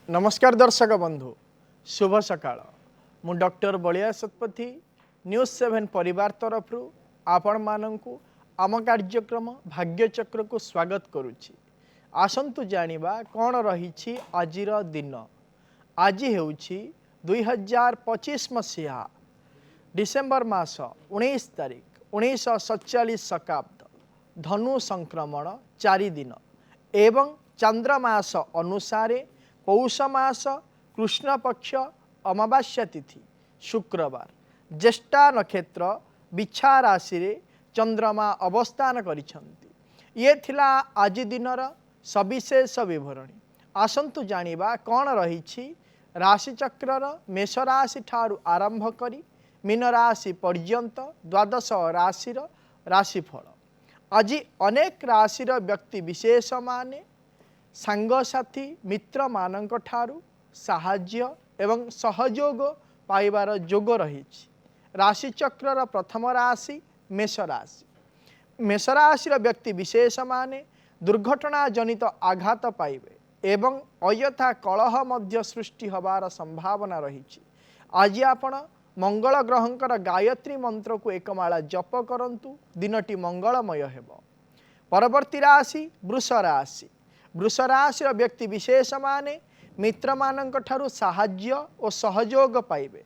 नमस्कार दर्शक बंधु शुभ सकाळ मु डॉक्टर बलिया सतपथी न्यूज 7 परिवार तरफ आपण माननकु आम कार्यक्रम भाग्यचक्र को स्वागत करुछि। आसंतु जानिबा कौन रही आजिर दिन। आज हेउछि 2025 मसीहा डिसेम्बर मास 19 तारिख 1947 शकाब्द धनु संक्रमण 4 दिन एवं चंद्रमास अनुसारे पौष मास कृष्ण पक्ष अमावास्या तिथि शुक्रवार ज्येष्ठा नक्षत्र बिछा राशि रे चंद्रमा अवस्थान करिछंती। ये थिला आज दिनर सविशेष विवरणी। आसंतु जानिबा कौन रही राशि चक्रर मेष राशि ठारू आरंभ करी मीन राशि पर्यंत द्वादश राशिर राशिफल। आज अनेक राशिर व्यक्ति विशेष माने सांगसाथी मित्र मानक ठारू साहाज्य एवं सहयोग पाइबार जोग रही। राशि चक्रर प्रथम राशि मेष राशि। मेष राशिर व्यक्ति विशेष माने दुर्घटना जनित आघात पाइबे एवं अयथा कलह मध्य सृष्टि हबार संभावना रही। आज आपण मंगल ग्रहंकर गायत्री मंत्र को एक माला जप करंतु दिनटी मंगलमय हेब। परवर्ती राशि वृष राशि। वृष राशि व्यक्ति विशेष माने मित्र मानक ठारू साहाज्य और सहयोग पाइबे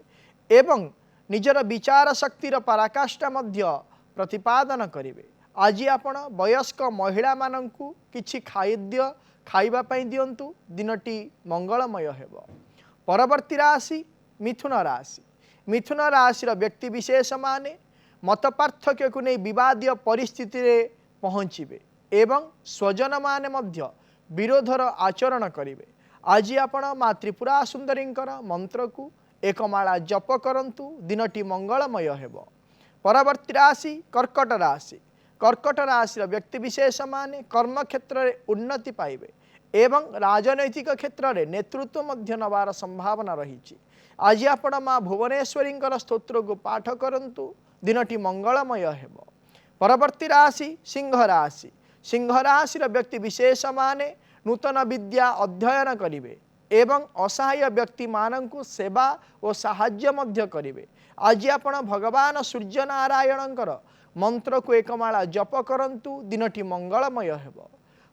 एवं निजर विचार शक्तिर पराकाष्ठा मध्य प्रतिपादन करिवे। आज आपण वयस्क महिला मानंकु किछि खाद्य खाइबा पई दियंतु दिनटी मंगलमय हेब। परवर्ती राशि मिथुन राशि। मिथुन राशि व्यक्ति विशेष माने मत पार्थक्य को नहीं विवादीय परिस्थिति रे पहुँचे एवं स्वजन माने मध्य विरोधर आचरण करिवे। आज आपण माँ त्रिपुरा सुंदरींकर मंत्र को एक माला जप करंतु दिनटी मंगलमय हेब। परवर्ती राशि कर्कट राशि। कर्कट राशि व्यक्ति विशेष माने कर्म क्षेत्र में उन्नति पाइबे एवं राजनैतिक क्षेत्र में नेतृत्व मध्य नवार संभावना रही। आज आपण माँ भुवनेश्वरींकर स्तोत्र को पाठ करंतु दिनटी मंगलमय हेब। परवर्ती राशि सिंह राशि। सिंह राशि व्यक्ति विशेष माने नूतन विद्या अध्ययन करिवे एवं असहाय व्यक्ति मानंकु सेवा और साहाय्य मध्य करिवे। आज आपण भगवान सूर्य नारायणंकर मंत्र को एक माला जप करंतु दिनटी मंगलमय हेब।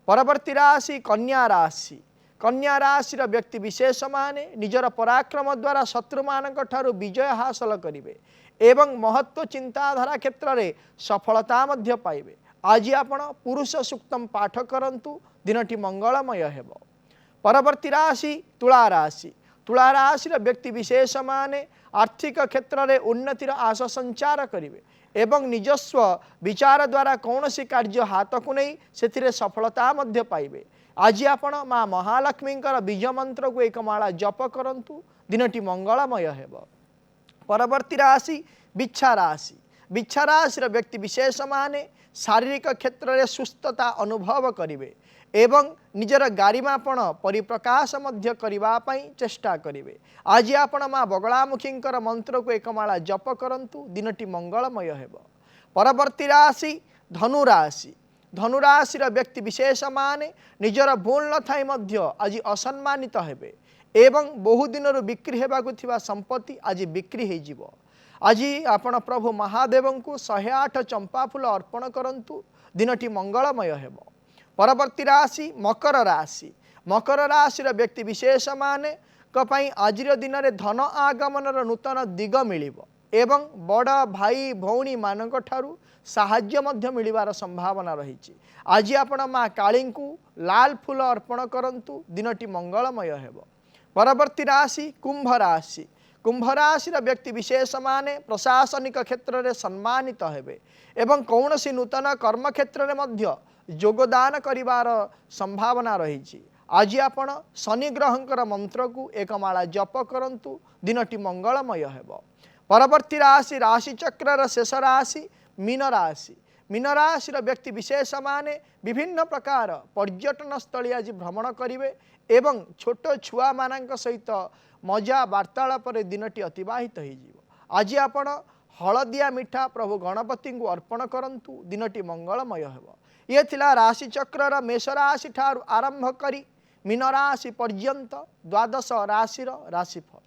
परवर्ती राशि कन्या राशि। कन्या राशि व्यक्ति विशेष माने निजर पराक्रम द्वारा शत्रु मानक ठारू विजय हासिल करिवे एवं महत्व चिंताधारा क्षेत्र में सफलता मध्य पाइबे। आज आपण पुरुष सूक्तम पाठ करंतु दिनटी मंगलमय हेब। परवर्ती राशि तुला राशि। तुला राशि व्यक्ति विशेष माने आर्थिक क्षेत्र में उन्नतिर आशा संचार करिवे एवं निजस्व विचार द्वारा कौनसी कार्य हाथ को नहीं से सफलता मध्य पाइबे। आज आपण माँ महालक्ष्मींकर बीज मंत्र को एक माला जप करंतु दिनटी मंगलमय हेब। परवर्ती राशि बिच्छा राशि। बिच्छा राशि व्यक्ति विशेष माने शारीरिक क्षेत्र में सुस्थता अनुभव करिवे एवं निजर गारिमापण परिप्रकाश मध्य करिबा पई चेष्टा करिवे। आज आपण माँ बगलामुखींकर मंत्र को एक माला जप करंतु दिनटी मंगलमय हेब। परवर्ती राशि धनु राशि। धनु राशि व्यक्ति विशेष माने निजर भूल न थाई मध्य आज असम्मानित हेबे एवं बहु दिन बिक्री हेबाकु थिबा संपत्ति आज बिक्री हो जिवो। आज आपण प्रभु महादेव को 108 चंपा फूल अर्पण करंतु दिनटी मंगलमय हेब। परवर्ती राशि मकर राशि। मकर राशि व्यक्ति विशेष माने कपाई आज दिन में धन आगमनर नूतन दिग मिलिबो एवं बड़ भाई भौणी मानक ठारू साहाय्य मध्य मिलिबार संभावना रही। आज आपण माँ काली को लाल फूल अर्पण करंतु दिनटी मंगलमय हेब। परवर्ती राशि कुंभ राशि। कुंभ राशि व्यक्ति विशेष माने प्रशासनिक क्षेत्र में सम्मानित हेबे एवं कौनसी नूतन कर्म क्षेत्र में मध्य योगदान करिवार संभावना रही। आज आपण शनि ग्रहंकर मंत्र को एक माला जप करंतु दिनटी मंगलमय हेब। परवर्ती राशि राशि चक्रर शेष राशि मीन राशि। मीन राशि व्यक्ति विशेष माने विभिन्न प्रकार पर्यटन स्थली आज भ्रमण करिवे एवं छोट छुआ मानक सहित मजा वार्तालाप दिनटी अतिबाहित हो। आज आपण हलदिया मिठा प्रभु गणपति को अर्पण करंतु दिनटी मंगलमय हेब। ये थिला राशि चक्रर मेष राशि ठारू आरंभ करी मीन राशि पर्यंत द्वादश राशि राशिफल।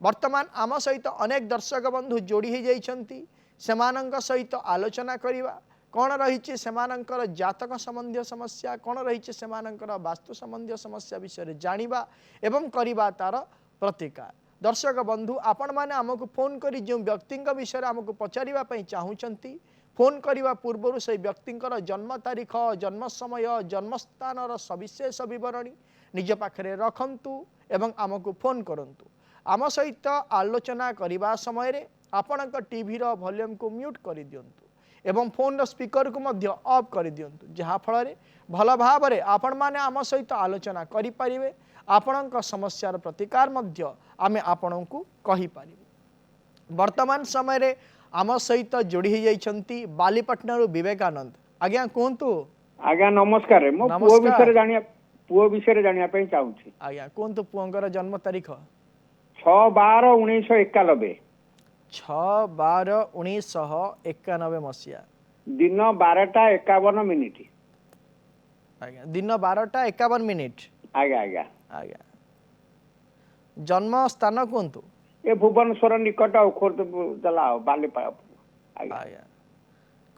वर्तमान आम सहित अनेक दर्शक बंधु जोड़ी हो जाइछंती सेमानंक सहित आलोचना करिवा कौन रही सेमानंकर जातक संबंधी समस्या कौन रही सेमानंकर वास्तु संबंधी समस्या विषय जानिबा एवं करिबा तार प्रतिकार। दर्शक बंधु आपण माने आमको फोन करी जो व्यक्ति विषय आमको पचारिबा पई चाहुचंती फोन करने पूर्व से व्यक्ति जन्म तारीख जन्म समय जन्मस्थान सविशेष बरणी निज पाखे रखंतु एवं आमको फोन करंतु। आम सहित आलोचना करने समय आपण टीवी वॉल्यूम को म्यूट कर दिंतु एवं फोन स्पीकर को मध्य ऑफ कर दिंतु जहाँ फल भल भाव आपण मैंने आम सहित आलोचना करें आपण समस्यार प्रतिकार मध्य आमे आपण को कहि पारिबे। वर्तमान समय आम सहित जोड़ी हो जाइछंती बालीपटना विवेकानंद आज्ञा कहतु। आज्ञा नमस्कार मो पुओ विषय जानिया पे चाहूची। आज्ञा कहतु पुओंकर जन्म तारीख 6/12/1991 6/12/1991 मसीहा दिन 12:51। आज्ञा दिन 12:51। आज्ञा आज्ञा आज्ञा जन्म स्थान कहतु। ए भुवनेश्वर निकट खोर्द जला बालीपा। आज्ञा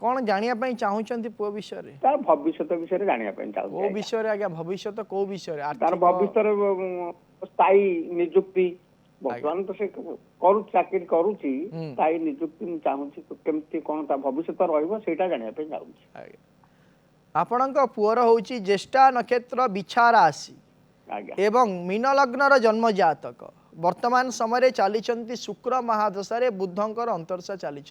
कौन जानिया पई चाहुचंती पुओ विषय रे तार भविष्य विषय जानिया पई चाहू को विषय रे आज्ञा भविष्य को विषय तार भविष्य स्थायी नियुक्ति भगवान तो से करू चाकरी करूची स्थायी नियुक्ति मु चाहूची केमती कोन ता भविष्य रहइबो सेटा जानिया पई चाहूची। आज्ञा आपणक पुअर होची ज्येष्ठा नक्षत्र बिछा राशि एवं मीन लग्नर जन्म जातक वर्तमान समय चली शुक्र महादशा बुधंकर अंतरसा चली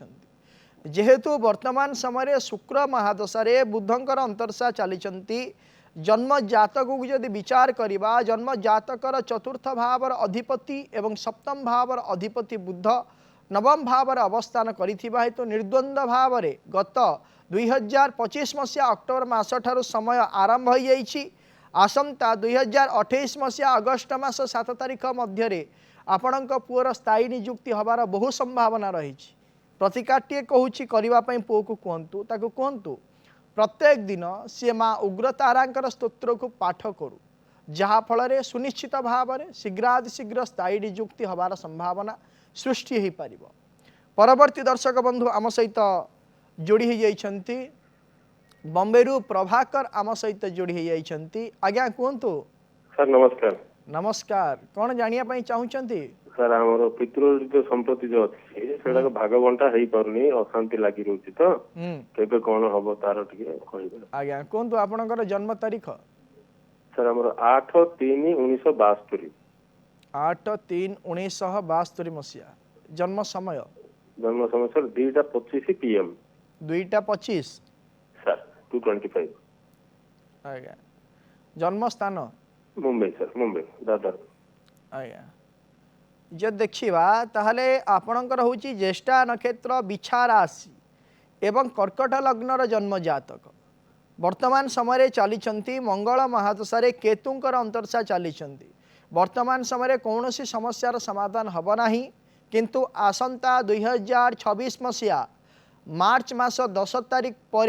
जेहेतु वर्तमान समय शुक्र महादशा बुधंकर अंतरसा चली जन्म जातक को जदि विचार करवा जन्म जातकर चतुर्थ भावर अधिपति एवं सप्तम भावर अधिपति बुध नवम भावर अवस्थान करिथिबा हेतु निर्द्वंद्व भाव गत 2025 मसीहा अक्टोबर मास ठारू समय आरंभ हो जाइछि। आसंता 2028 मसीहा अगस्ट मास 7 तारिख मध्य आपणक पुअर स्थायी नियुक्ति हबार बहु संभावना रही। प्रतिकारटे कहूँ करने पुओ को कहतु ताको कहतु प्रत्येक दिन सी माँ उग्रतारांकर स्तोत्र को पाठ करू जहाँ फल सुनिश्चित भाव में शीघ्रातिशीघ्र स्थायी नियुक्ति हबार संभावना सृष्टि हो पार। परवर्ती दर्शक बंधु आम सहित जोड़ी हो जाइछंती बॉम्बे प्रभाकर आम सहित जोड़ी हो जाइछंती। आज्ञा कहतु। सर नमस्कार। नमस्कार कौन जानिया पई चाहुचंती। सर हमरो पितृ संपत्ति जो अछि सेडा को भाग बंटा हेई परनी अशांति लागि रहउछि तो केबे कोन हबो तार टिके कहिबे। आज्ञा कहतु आपनकर जन्म तारीख। सर हमरो 8/3/1972 8/3/1972 मसीहा जन्म समय सर 2:25 PM 2:25 सर 2:25। आज्ञा जन्म स्थान मुंबई सर मुंबई दादर। आज्ञा जब देखा ताहले आपणकर होची ज्येष्ठा नक्षत्र बिछा राशि एवं कर्कट लग्नर जन्म जातक वर्तमान समय चली मंगल महादशा केतुंकर अंतरसा चली वर्तमान समय कौन सी समस्यार समाधान हब नाही किंतु आसंता 2026 मसीहा मार्च मास 10 तारिख पर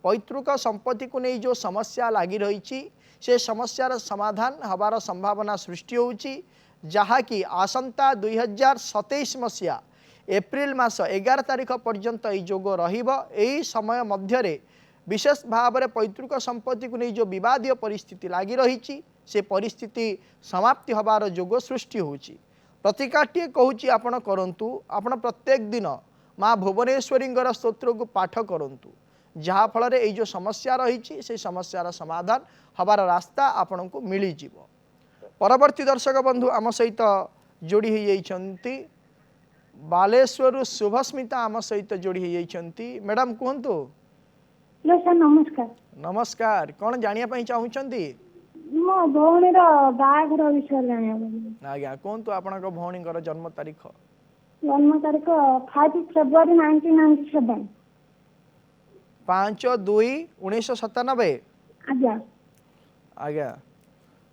पैतृक संपत्ति को नहीं जो समस्या लगी रही से समस्यार समाधान हबार संभावना सृष्टि होची जहाँकि आसंता 2027 मसीहा एप्रिल मास 11 तारिख पर्यंत यह जोग रही समय मध्य विशेष भाव में पैतृक संपत्ति को नहीं जो विवादीय परिस्थिति लगी रही से परिस्थिति समाप्ति हबार जोग सृष्टि होची। प्रतिकारटे कहूँ आपण करंतु आपण प्रत्येक दिन माँ भुवनेश्वरी स्तोत्र को पाठ करंतु जहाँ फल ये जो समस्या रही से समस्यार समाधान हबार रास्ता आपण को मिल जीव। परवर्ती दर्शक बंधु आम सहित जोड़ी हो जाइछंती बालेश्वर शुभस्मिता आम सहित जोड़ी हो जाइछंती। मैडम कहतु। सर नमस्कार। नमस्कार कौन जानिया पई चाहुचंती। मो भौणी रो बाघर विषय जानिया। आज्ञा कहतु आपनक भौणी कर जन्म तारीख। जन्म तारीख 5 फेब्रुआरी 1997 5/2/1997। आज्ञा आज्ञा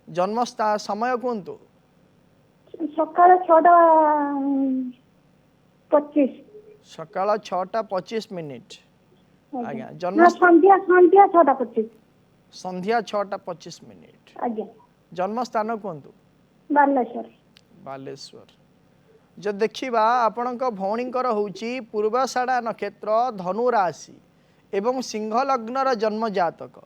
जन्म समय कहतु। सकाळ 6:25 सकाळ 6:25। आज्ञा जन्म संध्या 6:25 संध्या 6:25। आज्ञा जन्म स्थान कहतु बालेश्वर बालेश्वर जो देखा आपण भौणीकर हूँ पूर्वाषाढ़ा नक्षत्र धनु राशि एवं सिंह लग्नर जन्म जातक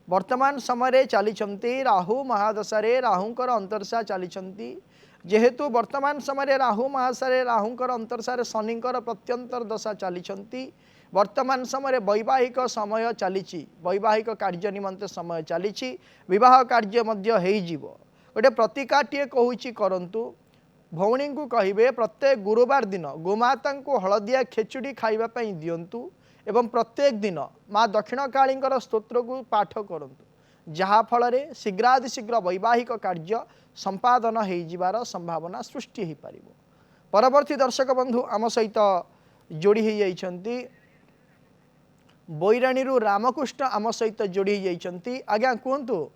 वर्तमान समय चली राहु महादशा राहुंकर अंतरसा चली जेहेतु वर्तमान समय राहु महादशा राहुंकर अंतरसा शनिंकर प्रत्यंतर दशा चली वर्तमान समय वैवाहिक समय चली वैवाहिक कार्य निमंते समय चली विवाह कार्य गोटे प्रतिकाटे कहूँ करंतु भौणी को कहे प्रत्येक गुरुवार दिन गोमाता को हलदिया खेचुड़ी खावाई दिंतु एवं प्रत्येक दिन माँ दक्षिणकाली स्तोत्र को पाठ करंतु जहाँ फल शीघ्रातिशीघ्र वैवाहिक कार्य संपादन हो संभावना सृष्टि हो पार। परवर्ती दर्शक बंधु आम सहित जोड़ी हो जाइछंती बैराणी रामकृष्ण आम सहित जोड़ी हो जाइछंती। आज्ञा कहतु।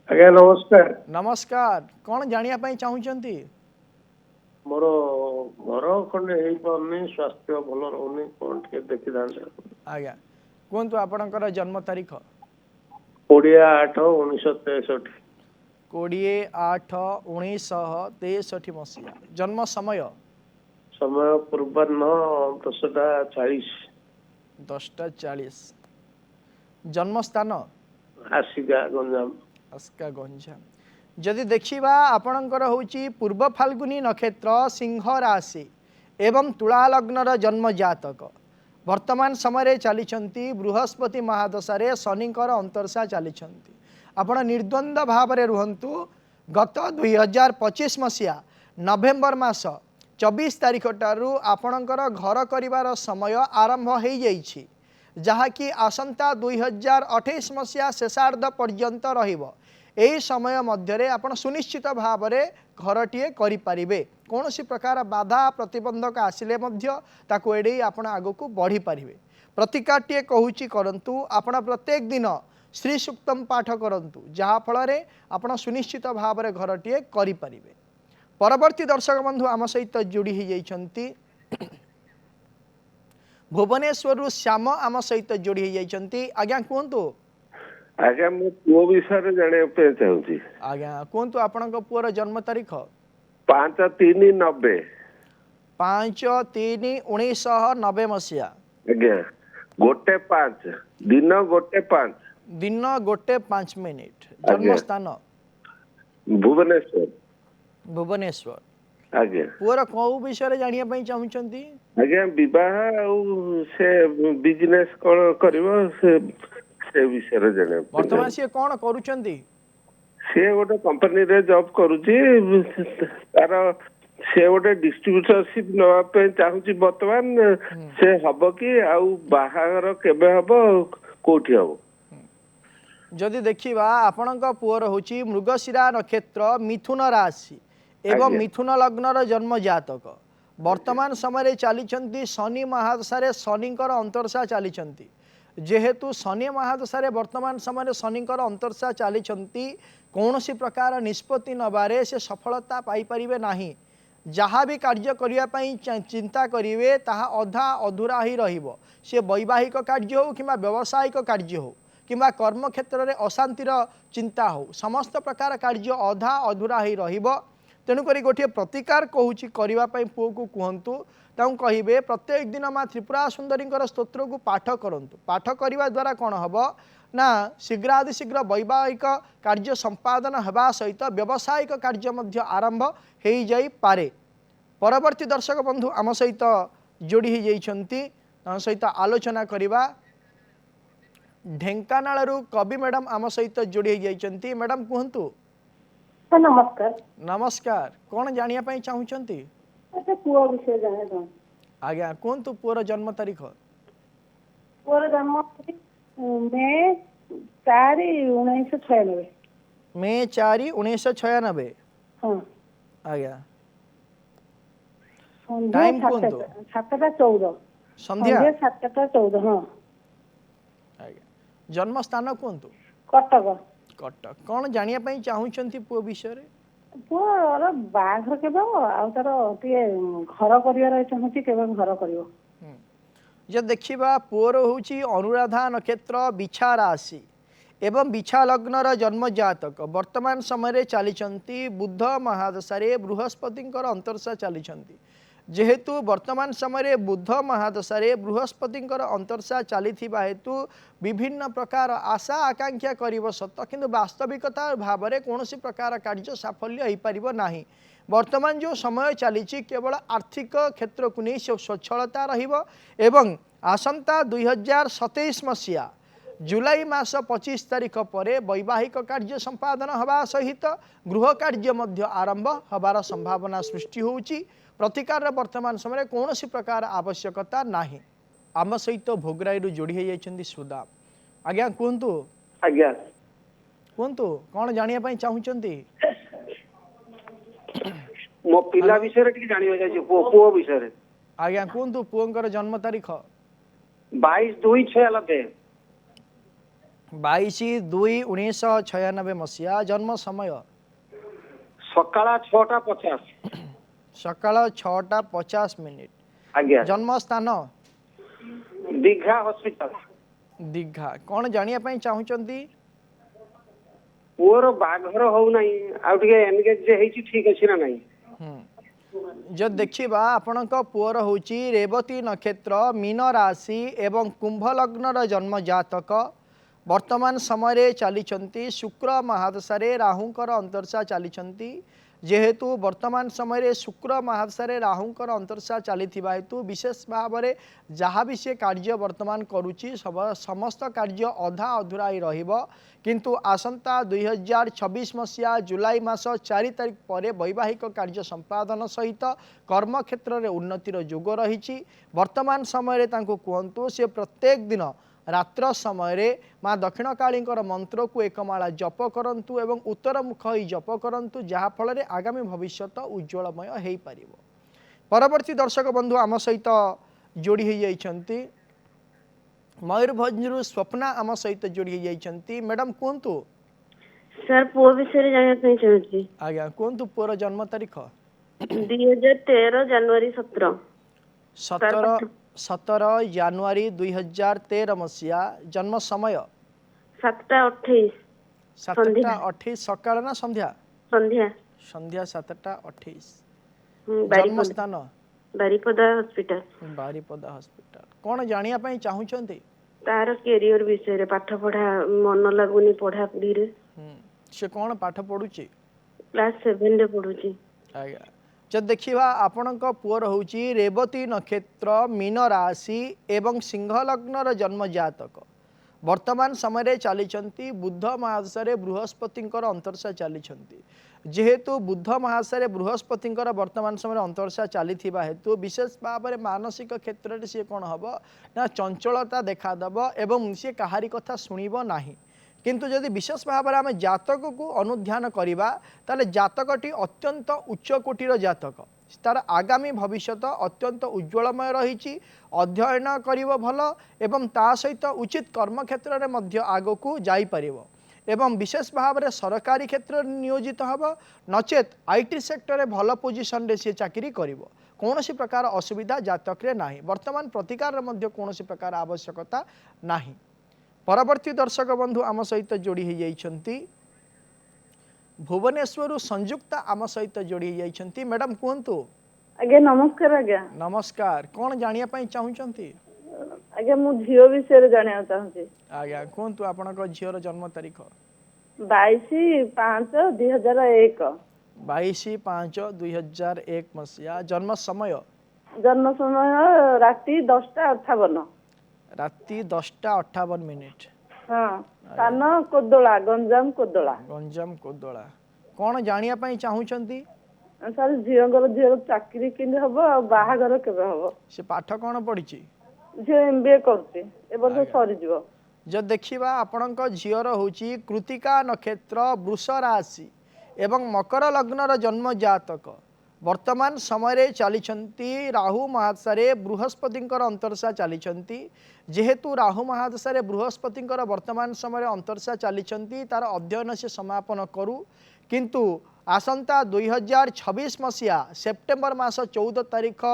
आज्ञा नमस्कार। नमस्कार कौन जानिया चाहूँगी? मोर घर खंडे हो पारनी स्वास्थ्य भल रोनी कौन टे देखी था। आज्ञा कहतु आपणकर जन्म तारीख? 20/8/1963। 20/8/1963 मसीहा। जन्म समय? समय पूर्वाह्न 10:40। 10:40। जन्म स्थान? आसिका गंजाम। आसिका गंजाम। जदि देखा आपणकर हूँ पूर्व फाल्गुनी नक्षत्र सिंह राशि एवं तुला लग्नर जन्म जातक वर्तमान समय चली बृहस्पति महादशा शनिकर अंतरसा चली आपण निर्द्वंद भाव में रुहतु। गत 2025 मसीहा नवेम्बर मास 24 तारीख ठारू आपणकर घर करिवार समय आरंभ हो जाइछि जहाँकि आसंता 2028 मसीहा शेषार्ध पर्यंत रहिबो। यही समय मध्य आपण सुनिश्चित भाव में घरटीए करें कौन सी प्रकार बाधा प्रतिबंधक आसिले ताकू एड़े आपण आग को बढ़ी पारे। प्रतिकाटे कहूँ करंतु आपण प्रत्येक दिन श्री सूक्तम पाठ करंतु जहाँ फल आपण सुनिश्चित भाव में घरटीए करें। परवर्ती दर्शक बंधु आम सहित जोड़ी हो जाइछंती भुवनेश्वर श्याम आम सहित जोड़ी हो जाइछंती। आज्ञा कहतु। आज्ञा मो पुओ विषय जाना चाहूँगी। आज्ञा कहतु आपण पुअर जन्म तारीख? 5/3/90। 5/3/1990 मसीहा। आज्ञा 1:05 दिन 1:05 दिन 1:05। जन्म स्थान? भुवनेश्वर। भुवनेश्वर। आज्ञा पुअर कौ विषय जानिया चाहूँगी? आज्ञा विवाह से बिजनेस कौन करिवो से विषय जाना। वर्तमान सी कौन करूछंती? से गोटे कंपनी रे जॉब करूची तार से गोटे डिस्ट्रीब्यूटरशिप नवा चाहूची वर्तमान से हबो कि आउ बाहागर केबे हबो कोठी हबो? जदि देखिबा आपणक पुअर होची मृगशिरा नक्षत्र मिथुन राशि एवं मिथुन लग्नर जन्म जातक वर्तमान समय चली शनि महादशा शनिकर अंतरसा चली जेहेतु शनि महादशा वर्तमान समय शनिकर अंतरसा चली कौन सी प्रकार निष्पत्ति नबारे से सफलता पाइपर नहीं। जहाँ भी कार्य करने चिंता करेंगे ताहा अधा अधूरा ही रहिबो। से वैवाहिक कार्य हो कि व्यावसायिक कार्य हो कि कर्म क्षेत्र में अशांतिर चिंता हो समस्त प्रकार कार्य अधा अधूरा ही रहिबो। तेणुक गोटे प्रतिकार कहूँ करने पुओ को कहतु कहे प्रत्येक दिन माँ त्रिपुरा सुंदरी स्तोत्र को पाठ करूँ। पाठ करने द्वारा कौन हम ना शीघ्रातिशीघ्र वैवाहिक कार्य संपादन होगा सहित व्यावसायिक कार्य आरंभ हो जाई पारे। परवर्ती दर्शक बंधु आम सहित जोड़ी हो जाइछंती सहित आलोचना करवा। ढेंकानालू कवि मैडम आम सहित जोड़ी हो जाइछंती। मैडम कहतु। नमस्कार। नमस्कार कौन जानिया चाहूँगी? पुओ विषय जाना। आज्ञा कहतु पुअर जन्म तारीख? पुओर जन्म मे 4/1996। मे 4/1996। हाँ आज्ञा टाइम कहतु? 7:14 संध्या 7:14। हाँ आज्ञा जन्म स्थान कहतु? कटक। कटक कौन जानिया चाहूँगी पुओ विषय? पुओर बाघर केबे आ तार टिए घर करिवार चाहूची केबे घर करिवो। जो देखिबा पुअर होची अनुराधा नक्षत्र बिछा राशि एवं बिछा लग्नर जन्म जातक वर्तमान समय चली बुध महादशा बृहस्पति अंतर्शा चली जेहेतु वर्तमान समय बुध महादशा बृहस्पति अंतर्शा चली हेतु विभिन्न प्रकार आशा आकांक्षा कर सत कि वास्तविकता भाव में कौन प्रकार कार्य साफल्य हो पार ना वर्तमान जो समय चली केवल आर्थिक क्षेत्र को नहीं स्वच्छलता रही आसंता 2027 मसीहा जुलाई मास 25 तारीख पर वैवाहिक कार्य संपादन हवा सहित गृह कार्य मध्य आरंभ हबार संभावना सृष्टि होउची प्रतिकार वर्तमान समय कौन प्रकार आवश्यकता नाही। आम सहित भोगराई जोड़ी हो सुदाम आज्ञा कहतु आज्ञा कहतु कौन जानिया पई चाहुचंती मो पिला विषय टिके जानिबा जाय पुओ विषय आज्ञा कहतु पुओंकर जन्म तारीख 22/2/96 22/2/1996 मसीहा जन्म समय सकाळ 6:50 सकाळ 6:50 आज्ञा जन्म स्थान दीघा हॉस्पिटल दीघा कौन जानिया पई चाहुचंती पुओर बाघर हो नाही आ टिके एनगेज जे हेची ठीक अछि ना नाही जो देखा आपण पुअर हूँ रेवती नक्षत्र मीन राशि एवं कुंभ लग्नर जन्म जातक वर्तमान समय चली शुक्र महादशा राहुंकर अंतर्शा चली जेहेतु वर्तमान समय शुक्र महादशा राहुंकर अंतर्शा चली हेतु विशेष भाव में जहाँ भी सी कार्य वर्तमान करुच्ची समस्त कार्य अधा अधूरा ही रहिबो किंतु आसंता 2026 मसीहा जुलाई मास 4 तारीख पर वैवाहिक कार्य संपादन सहित कर्म क्षेत्र में उन्नतिर जोग रही वर्तमान समय कहतु से प्रत्येक दिन रात्र समय माँ दक्षिण काली मंत्र को एकमाला जप करंतु एवं उत्तरमुख ही जप करंतु जहाँफल आगामी भविष्यत उज्ज्वलमय हो पार। परवर्ती दर्शक बंधु आम सहित जोड़ी होती मयूरभंज स्वप्ना आम सहित जोड़ी होती मैडम कहतु सर पुओ विषय जाना चाहिए आज्ञा कहतु पुअर जन्म तारीख 2013 जनवरी 17 जनवरी 2013 मसीहा जन्म समय 7:28 7:28 सकाळ ना संध्या संध्या संध्या 7:28 बारिपदा जन्म स्थान बारिपदा हॉस्पिटल बारिपदा हॉस्पिटल कौन जानिया पई चाहुचंती तार कैरियर विषय पाठ पढ़ा मन लगुनी पढ़ा पढ़ी रे से कौन पाठ पढ़ुची क्लास 7 रे पढ़ुची आज्ञा जब देखा आपण पुअर हूँ रेवती नक्षत्र मीन राशि एवं सिंह लग्नर जन्म जातक वर्तमान समय चली बुध महादशा बृहस्पति अंतर्शा चली जेहेतु बुध महादशा बृहस्पति वर्तमान समय अंतर्शा चली हेतु विशेष भाव में मानसिक क्षेत्र में सी कौन हम ना चंचलता देखादेव एवं सी कहारी कथा शुणव नहीं किंतु जदि विशेष भाव में आम जातक को अनुध्यान करवा ताले जातकटी अत्यंत उच्च कोटीर जातक तार आगामी भविष्यत अत्यंत उज्ज्वलमय रही अध्ययन करिवो भल एवं ता सहित उचित कर्म क्षेत्र में मध्य आग को जाई परिवो एवं विशेष भाव में सरकारी क्षेत्र में नियोजित हब नचेत आईटी सेक्टर में भल पोजिशन रे सी चाकरी करिवो कौन सी प्रकार असुविधा जातक रे नाही वर्तमान प्रतिकार मध्य कौन सी प्रकार आवश्यकता नाही। परवर्ती दर्शक बंधु आम सहित जोड़ी होती भुवनेश्वर संयुक्ता आम सहित जोड़ी होती मैडम कहतु आज्ञा नमस्कार आज्ञा नमस्कार कौन जानिया पई चाहुचंती आज्ञा मु झियो विषय जानिया चाहूची आज्ञा कहतु आपनक झियोर जन्म तारीख 22/5/2001 22/5/2001 मसीहा जन्म समय राति 10:58 राति 10:58 हाँ थाना कोदोला गंजाम कोदोला कौन जानिया पई चाहुचंती सर झीर चाकरी केंद्र हम बाहागर केबे हम से पाठ कौन पढ़ी झी MBA करते ए वर्ष सरी जीवो जब देखा आपणक झीर हूँ कृतिका नक्षत्र वृष राशि एवं मकर लग्नर जन्म जातक वर्तमान समय चली राहु महादशा बृहस्पति अंतर्शा चली जेहेतु राहु महादशा बृहस्पति वर्तमान समय अंतर्शा चली तार अध्ययन से समापन करू किंतु आसंता 2026 मसीहा सेप्टेम्बर मास 14 तारीख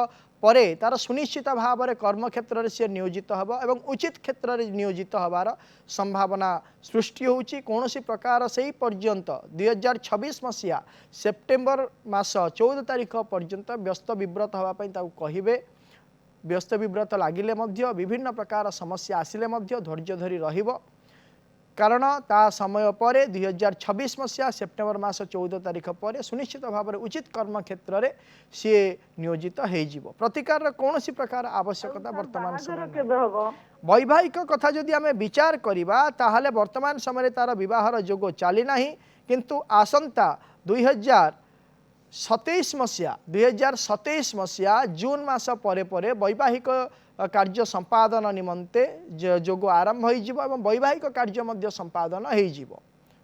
ପରେ ତାର ସୁନିଶ୍ଚିତ ଭାବରେ କର୍ମକ୍ଷେତ୍ରରେ ସେ ନିୟୋଜିତ ହେବ ଏବଂ ଉଚିତ କ୍ଷେତ୍ରରେ ନିୟୋଜିତ ହେବାର ସମ୍ଭାବନା ସୃଷ୍ଟି ହେଉଛି। କୌଣସି ପ୍ରକାର ସେହି ପର୍ଯ୍ୟନ୍ତ 2026 ମସିହା ସେପ୍ଟେମ୍ବର ମାସ 14 ତାରିଖ ପର୍ଯ୍ୟନ୍ତ ବ୍ୟସ୍ତ ବିବ୍ରତ ହେବା ପାଇଁ ତାକୁ କହିବେ। ବ୍ୟସ୍ତ ବିବ୍ରତ ଲାଗିଲେ ମଧ୍ୟ ବିଭିନ୍ନ ପ୍ରକାର ସମସ୍ୟା ଆସିଲେ ମଧ୍ୟ ଧୈର୍ଯ୍ୟ ଧରି ରହିବ, କାରଣ ତା ସମୟ ପରେ 2026 ମସିହା ସେପ୍ଟେମ୍ବର ମାସ 14 ତାରିଖ ପରେ ସୁନିଶ୍ଚିତ ଭାବରେ ଉଚିତ କର୍ମକ୍ଷେତ୍ରରେ ସିଏ ନିୟୋଜିତ ହୋଇଯିବ। ପ୍ରତିକାରର କୌଣସି ପ୍ରକାର ଆବଶ୍ୟକତା ବର୍ତ୍ତମାନ ସମୟରେ ନାହିଁ। ବୈବାହିକ କଥା ଯଦି ଆମେ ବିଚାର କରିବା ତାହେଲେ ବର୍ତ୍ତମାନ ସମୟରେ ତାର ବିବାହର ଯୋଗ ଚାଲି ନାହିଁ, କିନ୍ତୁ ଆସନ୍ତା 2027 ମସିହା ଜୁନ୍ ମାସ ପରେ ପରେ ବୈବାହିକ କାର୍ଯ୍ୟ ସମ୍ପାଦନ ନିମନ୍ତେ ଯୋଗ ଆରମ୍ଭ ହୋଇଯିବ ଏବଂ ବୈବାହିକ କାର୍ଯ୍ୟ ମଧ୍ୟ ସମ୍ପାଦନ ହୋଇଯିବ,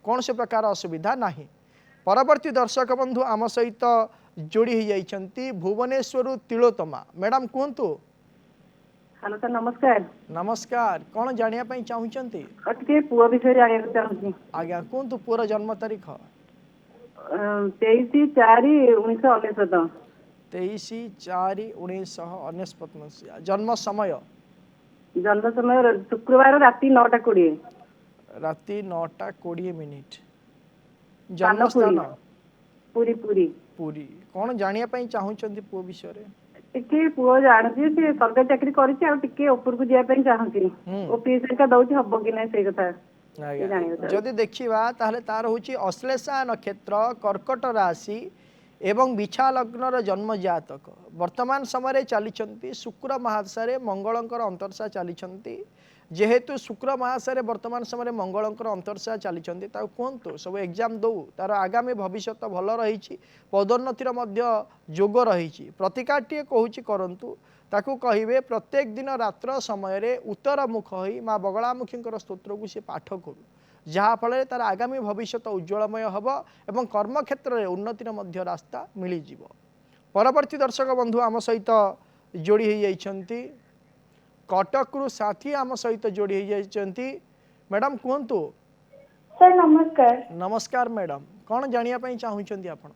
କୌଣସି ପ୍ରକାର ଅସୁବିଧା ନାହିଁ। ପରବର୍ତ୍ତୀ ଦର୍ଶକ ବନ୍ଧୁ ଆମ ସହିତ ଯୋଡ଼ି ହୋଇଯାଇଛନ୍ତି ଭୁବନେଶ୍ୱରରୁ ତିଳୋତ୍ତମା। ମ୍ୟାଡ଼ାମ୍ କୁହନ୍ତୁ। ହ୍ୟାଲୋ ସାର୍ ନମସ୍କାର। ନମସ୍କାର, କ'ଣ ଜାଣିବା ପାଇଁ ଚାହୁଁଛନ୍ତି? ଟିକେ ପୁଅ ବିଷୟରେ ଜାଣିବାକୁ ଚାହୁଁଛି। ଆଜ୍ଞା କୁହନ୍ତୁ, ପୁଅର ଜନ୍ମ ତାରିଖ? 23/4/1999। 23/4/1999 ମସିହା। ଜନ୍ମ ସମୟ? ଜନ୍ମ ସମୟ ଶୁକ୍ରବାର ରାତି 9:20। ରାତି 9:20। ଜନ୍ମ ସ୍ଥାନ? ପୁରୀ। ପୁରୀ। କ'ଣ ଜାଣିବା ପାଇଁ ଚାହୁଁଛନ୍ତି ପୁଅ ବିଷୟରେ? ଟିକେ ପୁଅ ଜାଣୁଛି, ସେ ସରକାରୀ ଚାକିରି କରିଛି, ଆଉ ଟିକେ ଉପରକୁ ଯିବା ପାଇଁ ଚାହୁଁଛି। ଓପିଏସ୍ ହେରିକା ଦଉଛି, ହବ କି ନାହିଁ ସେଇ କଥା ଯଦି ଦେଖିବା ତାହେଲେ ତାର ହେଉଛି ଅଶ୍ଲେଷା ନକ୍ଷତ୍ର, କର୍କଟ ରାଶି ଏବଂ ବିଛା ଲଗ୍ନର ଜନ୍ମ ଜାତକ। ବର୍ତ୍ତମାନ ସମୟରେ ଚାଲିଛନ୍ତି ଶୁକ୍ର ମହାଦଶାରେ ମଙ୍ଗଳଙ୍କର ଅନ୍ତର୍ଦଶା ଚାଲିଛନ୍ତି। ଯେହେତୁ ଶୁକ୍ର ମହାଦଶାରେ ବର୍ତ୍ତମାନ ସମୟରେ ମଙ୍ଗଳଙ୍କର ଅନ୍ତର୍ଦଶା ଚାଲିଛନ୍ତି, ତାକୁ କୁହନ୍ତୁ ସବୁ ଏକ୍ଜାମ୍ ଦେଉ, ତାର ଆଗାମୀ ଭବିଷ୍ୟତ ଭଲ ରହିଛି, ପଦୋନ୍ନତିର ମଧ୍ୟ ଯୋଗ ରହିଛି। ପ୍ରତିକାରଟିଏ କହୁଛି କରନ୍ତୁ, ତାକୁ କହିବେ ପ୍ରତ୍ୟେକ ଦିନ ରାତ୍ର ସମୟରେ ଉତ୍ତରମୁଖ ହୋଇ ମା ବଗଳାମୁଖୀଙ୍କର ସ୍ତୋତ୍ରକୁ ସେ ପାଠ କରୁ, ଯାହାଫଳରେ ତାର ଆଗାମୀ ଭବିଷ୍ୟତ ଉଜ୍ଜଳମୟ ହେବ ଏବଂ କର୍ମକ୍ଷେତ୍ରରେ ଉନ୍ନତିର ମଧ୍ୟ ରାସ୍ତା ମିଳିଯିବ। ପରବର୍ତ୍ତୀ ଦର୍ଶକ ବନ୍ଧୁ ଆମ ସହିତ ଯୋଡ଼ି ହୋଇଯାଇଛନ୍ତି କଟକରୁ ସାଥୀ ଆମ ସହିତ ଯୋଡ଼ି ହୋଇଯାଇଛନ୍ତି। ମ୍ୟାଡ଼ାମ୍ କୁହନ୍ତୁ। ସାର୍ ନମସ୍କାର। ନମସ୍କାର ମ୍ୟାଡ଼ାମ୍, କ'ଣ ଜାଣିବା ପାଇଁ ଚାହୁଁଛନ୍ତି ଆପଣ?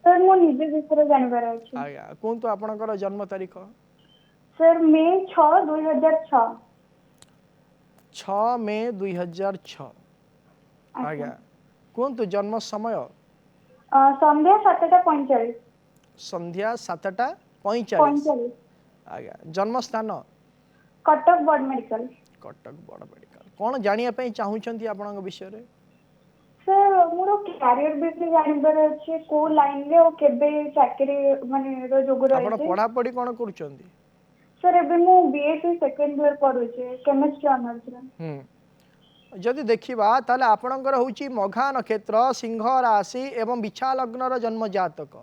ସାର୍ ମୁଁ ନିଜ ବିଷୟରେ ଜାଣିବାର ଅଛି। ଆଜ୍ଞା କୁହନ୍ତୁ ଆପଣଙ୍କର ଜନ୍ମ ତାରିଖ? ସାର୍ ମେ 6, 2006। 6 ମେ 2006। ଆଜ୍ଞା କୁହନ୍ତୁ ଜନ୍ମ ସମୟ? ସନ୍ଧ୍ୟା 7:45। ସନ୍ଧ୍ୟା 7:45। ଆଜ୍ଞା ଜନ୍ମ ସ୍ଥାନ? କଟକ ବଡ଼ ମେଡିକାଲ। କଟକ ବଡ଼ ମେଡିକାଲ। କ'ଣ ଜାଣିବା ପାଇଁ ଚାହୁଁଛନ୍ତି ଆପଣଙ୍କ ବିଷୟରେ? ସାର୍ ମୋର କ୍ୟାରିୟର ବିଷୟରେ ଜାଣିବାର ଅଛି, କୋଉ ଲାଇନରେ ଆଉ କେବେ ଚାକିରି ମାନେ ଯୋଗ ଆପଣ ରହିଛି। ପଢ଼ାପଢ଼ି କ'ଣ କରୁଛନ୍ତି? ସାର୍ ଏବେ ମୁଁ ବିଏସସି ସେକେଣ୍ଡ ଇୟର ପଢୁଛି କେମିଷ୍ଟ୍ରି ଅନର୍ସରେ। ଯଦି ଦେଖିବା ତାହେଲେ ଆପଣଙ୍କର ହେଉଛି ମଘା ନକ୍ଷତ୍ର, ସିଂହ ରାଶି ଏବଂ ବିଛା ଲଗ୍ନର ଜନ୍ମ ଜାତକ।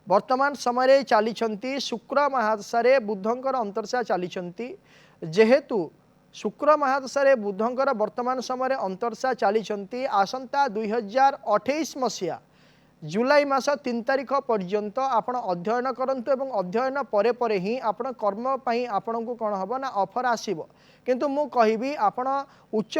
ବର୍ତ୍ତମାନ ସମୟରେ ଚାଲିଛନ୍ତି ଶୁକ୍ର ମହାଦଶାରେ ବୁଧଙ୍କର ଅନ୍ତର୍ଦଶା ଚାଲିଛନ୍ତି। ଯେହେତୁ ଶୁକ୍ର ମହାଦଶାରେ ବୁଧଙ୍କର ବର୍ତ୍ତମାନ ସମୟରେ ଅନ୍ତର୍ଦଶା ଚାଲିଛନ୍ତି, ଆସନ୍ତା 2028 ମସିହା ଜୁଲାଇ ମାସ 3 ତାରିଖ ପର୍ଯ୍ୟନ୍ତ ଆପଣ ଅଧ୍ୟୟନ କରନ୍ତୁ ଏବଂ ଅଧ୍ୟୟନ ପରେ ପରେ ହିଁ ଆପଣ କର୍ମ ପାଇଁ ଆପଣଙ୍କୁ କ'ଣ ହେବ ନା ଅଫର ଆସିବ। କିନ୍ତୁ ମୁଁ କହିବି ଆପଣ ଉଚ୍ଚ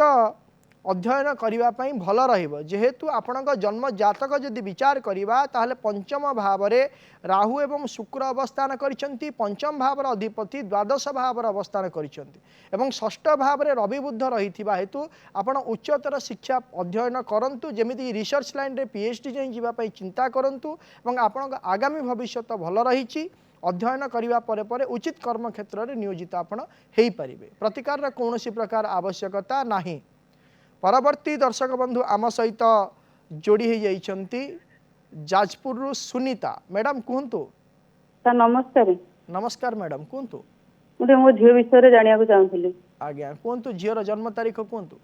ଅଧ୍ୟୟନ କରିବା ପାଇଁ ଭଲ ରହିବ। ଯେହେତୁ ଆପଣଙ୍କ ଜନ୍ମ ଜାତକ ଯଦି ବିଚାର କରିବା ତାହେଲେ ପଞ୍ଚମ ଭାବରେ ରାହୁ ଏବଂ ଶୁକ୍ର ଅବସ୍ଥାନ କରିଛନ୍ତି, ପଞ୍ଚମ ଭାବର ଅଧିପତି ଦ୍ୱାଦଶ ଭାବରେ ଅବସ୍ଥାନ କରିଛନ୍ତି ଏବଂ ଷଷ୍ଠ ଭାବରେ ରବି ବୁଧ ରହିଥିବା ହେତୁ ଆପଣ ଉଚ୍ଚତର ଶିକ୍ଷା ଅଧ୍ୟୟନ କରନ୍ତୁ, ଯେମିତିକି ରିସର୍ଚ୍ଚ ଲାଇନ୍ରେ PhD ଯାଇ ଯିବା ପାଇଁ ଚିନ୍ତା କରନ୍ତୁ ଏବଂ ଆପଣଙ୍କ ଆଗାମୀ ଭବିଷ୍ୟତ ଭଲ ରହିଛି। ଅଧ୍ୟୟନ କରିବା ପରେ ପରେ ଉଚିତ କର୍ମକ୍ଷେତ୍ରରେ ନିୟୋଜିତ ଆପଣ ହୋଇପାରିବେ। ପ୍ରତିକାରର କୌଣସି ପ୍ରକାର ଆବଶ୍ୟକତା ନାହିଁ। ପରବର୍ତ୍ତୀ ଦର୍ଶକ ବନ୍ଧୁ ଆମ ସହିତ ଯୋଡ଼ି ହୋଇଯାଇଛନ୍ତି ଯାଜପୁରରୁ ସୁନିତା। ମ୍ୟାଡ଼ାମ୍ କୁହନ୍ତୁ। ସାର୍ ନମସ୍କାର। ନମସ୍କାର ମ୍ୟାଡ଼ାମ୍ କୁହନ୍ତୁ। ମୁଁ ଟିକେ ମୋ ଝିଅ ବିଷୟରେ ଜାଣିବାକୁ ଚାହୁଁଥିଲି। ଆଜ୍ଞା କୁହନ୍ତୁ, ଝିଅର ଜନ୍ମ ତାରିଖ କୁହନ୍ତୁ?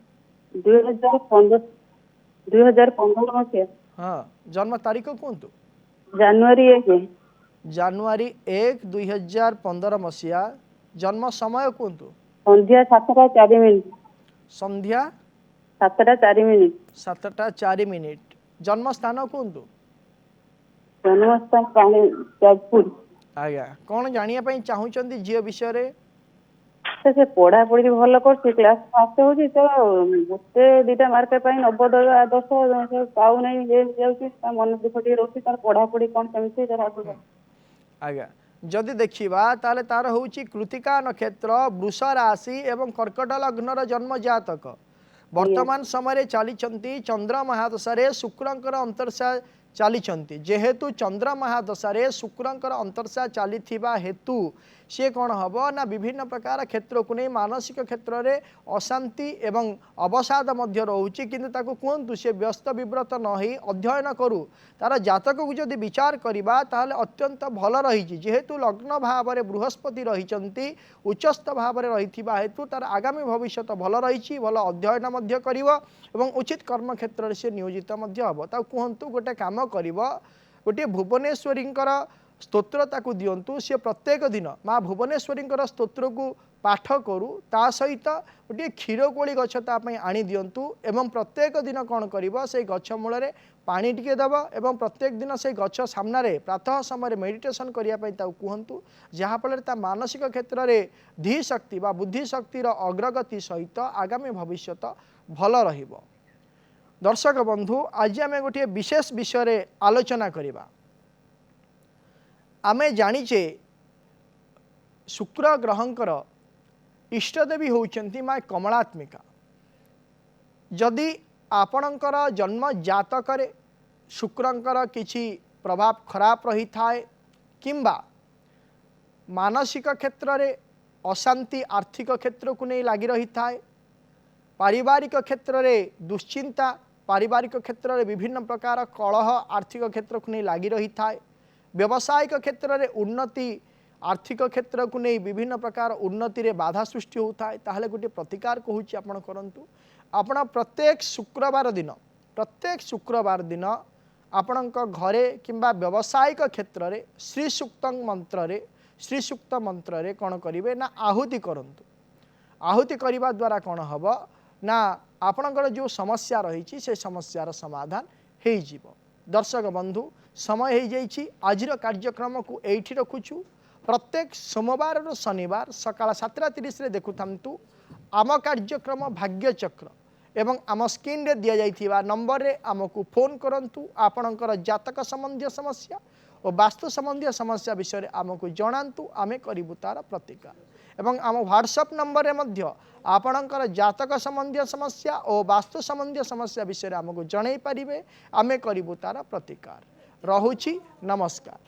2015 ମସିହା। ହଁ ଜନ୍ମ ତାରିଖ କୁହନ୍ତୁ? ଜାନୁଆରୀ 1। ଜାନୁଆରୀ 1, 2015 ମସିହା। ଜନ୍ମ ସମୟ କୁହନ୍ତୁ? ସନ୍ଧ୍ୟା 7:04। ସନ୍ଧ୍ୟା 7:04। 7:04। ଜନ୍ମ ସ୍ଥାନ କୁହନ୍ତୁ? ଜନ୍ମସ୍ଥାନ ଯାଜପୁର। ଆଜ୍ଞା କ'ଣ ଜାଣିବା ପାଇଁ ଚାହୁଁଛନ୍ତି ଝିଅ ବିଷୟରେ? ସେ ପଢାପଢି ଭଲ କରୁଛି, କ୍ଲାସ ଫାଷ୍ଟ ହଉଛି, ତ ଗୋଟେ ଦିଟା ମାର୍କ ପାଇଁ 90 10 ପାଉନାହିଁ, ଯାଉଛି ତା ମନ ଦୁଃଖ ଟିକେ ରହୁଛି। ତାର ପଢାପଢି କ'ଣ କେମିତି? ଆଜ୍ଞା जदि देखा ताले तार हूँ कृतिका नक्षत्र वृष राशि एवं कर्कट लग्नर जन्म जातक वर्तमान समय चली चंद्र महादशा शुक्रंकर अंतर्शा चली जेहेतु चंद्र महादशा शुक्रंकर अंतर्शा चली हेतु सी कौन हम ना विभिन्न प्रकार क्षेत्र को नहीं मानसिक क्षेत्र में अशांति एवं अवसाद मध्य रोचे किंतु ताको कहतु सी व्यस्त विव्रत न हो अध्ययन करू तार जातक को जदि विचार करवा ताहले अत्यंत भल रही जेहेतु लग्न भाव में बृहस्पति रही उच्चस्थ भाव में रही हेतु तार आगामी भविष्य भल रही भल अध्ययन मध्य करिवो एवं उचित कर्म क्षेत्र में सी नियोजित मध्य हम कहतु गोटे काम कर गोटे भुवनेश्वरी स्तोत्र ताकू दिंतु सी प्रत्येक दिन माँ भुवनेश्वरी स्तोत्र को पाठ करू ता सहित गोटे क्षीरकोली गछ आनी दिंतु एवं प्रत्येक दिन कौन कर से गछ मूल पानी टिके दब एवं प्रत्येक दिन से गछ सामने प्रातः समय मेडिटेशन करने कहतु जहाँफल मानसिक क्षेत्र में धी शक्ति बा बुद्धि शक्तिर अग्रगति सहित आगामी भविष्य भल रहिबो। दर्शक बंधु आज आम गोटे विशेष विषय आलोचना करवा। आमे जानिचे शुक्र ग्रहंकर इष्टदेवी होउचंती माँ कमलात्मिका। जदि आपणकर जन्म जातक शुक्रंकर किछि प्रभाव खराब रही थाए किंबा मानसिक क्षेत्र में अशांति आर्थिक क्षेत्र को नहीं लगी रही थाए पारिवारिक क्षेत्र में दुश्चिंता पारिवारिक क्षेत्र में विभिन्न प्रकार कलह आर्थिक क्षेत्र को नहीं लगी रही थाए व्यावसायिक क्षेत्र में उन्नति आर्थिक क्षेत्र को नहीं विभिन्न प्रकार उन्नति रे बाधा सृष्टि होता है ताहले गोटे प्रतिकार कहूँ आपण करंतु आपण प्रत्येक शुक्रवार दिन आपण घरे किंबा व्यावसायिक क्षेत्र में श्री सूक्त मंत्र रे कौन करेंगे ना आहुति करंतु। आहुति करने द्वारा कौन हम ना आपणकर जो समस्या रही से समस्यार समाधान हो जीव। दर्शक बंधु समय हो जाइए आज कार्यक्रम को एठी रखुचु। प्रत्येक सोमवार और शनिवार सकाळ 7:30 रे देखु थांतु आम कार्यक्रम भाग्य चक्र एवं आम स्क्रीन रे दिया जाइथिबा नंबर रे आमको फोन करंतु आपणकर जातक संबंधी समस्या और वास्तु संबंधी समस्या विषय आमको जणांतु आमे करिबु तार प्रतिकार एवं आम व्हाट्सएप नंबर रे मध्य आपणकर जातक संबंधी समस्या और वास्तु संबंधी समस्या विषय आमको जणाई पारिबे आमे करिबु तार प्रतिकार। रहुछि नमस्कार।